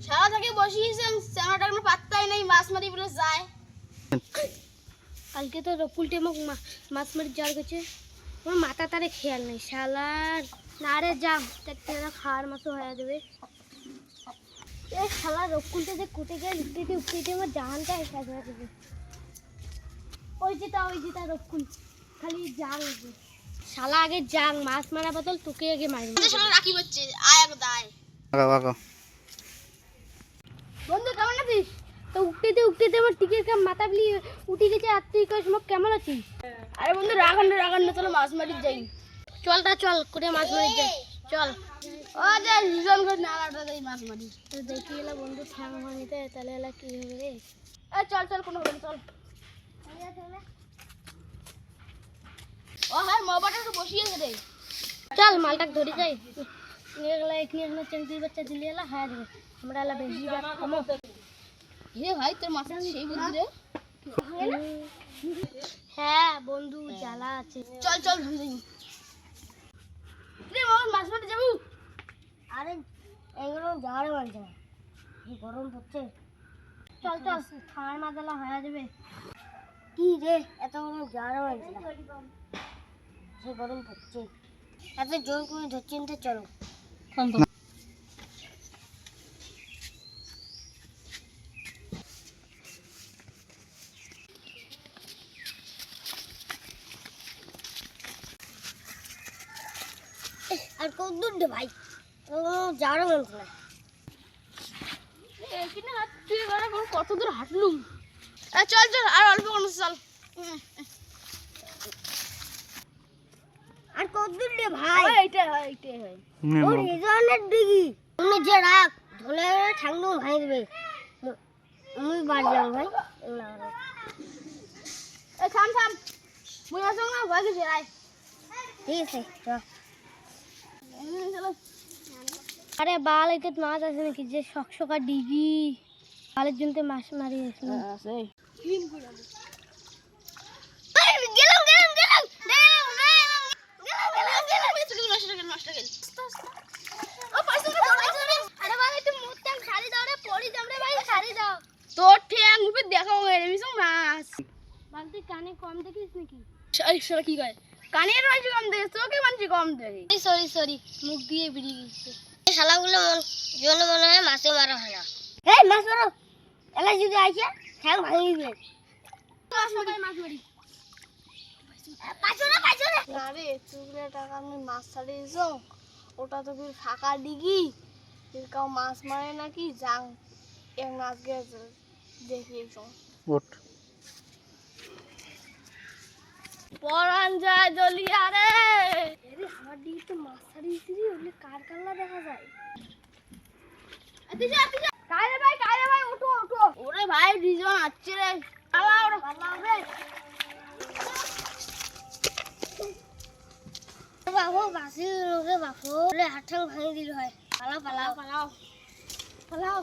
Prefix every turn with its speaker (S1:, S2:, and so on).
S1: সারা থেকে বসিয়েছেন চ্যাংড়াটা কোনো পাত্তাই নেই, মাছ মারি বলে যায়। কালকে তো রকুলটে মোক মাছ মারি যাওয়ার গেছে, আমার মাথা তারে খেয়াল নেই শালার। না রে যাম তেরা খাওয়ার মতো হয়ে যাবে। এ শালা রকুলটা যে কুটে গেলে উঠতে আমার জাহানটা এসে যাবে। ওই যেটা রকুল খালি জাং শালা আগে জাং মাছ মারা বদল তোকে আগে মারি। শালা রাখি হচ্ছে আয় আগে দায় বন্ধু কেমন আছিস? তো উঠতে আমার টিকিট মাথা বলি উঠে গেছে। আর তুই কই সময় কেমন আছিস? আরে বন্ধু রাগান্ন চলো মাছ মারি যাই। চল করে মাছ মারি যাই চল। ও যে রিজন করে নালাটা যাই মাছ মারি। তো দেখি এলা বন্ধু ঠ্যাং ভাঙিতে তাহলে এলা কি হবে রে। এ চল কোনো হবে চল। ও হ্যাঁ মোবাইলটা তো বসিয়েছে রে। চল মালটাকে ধরে যাই। নিয়ে গেলে এখানে চেংড়ি বাচ্চা দিলে এলা হ্যাঁ দেবে আমরা এলা বেশি বাট কমো। হে ভাই তোর মাছ সেই বুদ্ধি রে। হ্যাঁ বন্ধু জ্বালা আছে। চল ধরে যাই রে মাছ মারতে যাবো। আরে এগুলো যাওয়ার মানছে না, কি গরম পড়ছে। চল খাওয়ার মাথালা হয়ে যাবে। কি রে এত গরম যাওয়ার মানছে না, সে গরম পড়ছে। এত জোর করে ধরছেন তো চলো। আর কত দূর রে ভাই, যাওয়ার মানছে না। কত দূর হাঁটলুম। চল আর অল্প কোনো চল। আর কত দূর রে ভাই? এইটাই হয় ও রিজনের দিঘি। তুমি যে রাখ ধরে ঠাঙ্গু ভাই দেবে। আমি বাড়লাম ভাই থাম মুই আসো না ভয় গেছে আয়। ঠিক আছে চলো। আরে বাল এটা মাছ আছে নাকি যে শকশকা ডিগি বালের জন্য মাছ মারি আছে। তোর ঠ্যাং উপরে দেখাও মাছ বালতি কানে কম দেখিস নাকি? কি কয় কানের মাছ কম দেখিস, তোকে মাছ কম দেখি। সরি মুখ দিয়ে বেরিয়ে গেছে। এই শালাগুলো জন্য মনে হয় মাছে মারা হয় না। এই মাছ মারো এলা যদি আইছে ঠ্যাং ভাঙি দিবে। মাছ মারি পাইছো না রে। তুই টাকা আমি মাছ ছাড়িয়েছ, ওটা তো ফাঁকা ডিগি, কাউ মাছ মারে নাকি জাং এক মাছ গেছে দেখিয়েছ। পরান যায় দলিয়া রে। আমার দিকে তো মাছ ছাড়িয়েছি রে, ওগুলো কার কাল্লা দেখা যায়। কায়রে ভাই ওঠো ওরে ভাই রিজন আসছে রে। বাবু বাসি লোকে বাপু হাত ঠাং ভাঙি দিল হয়। পালাও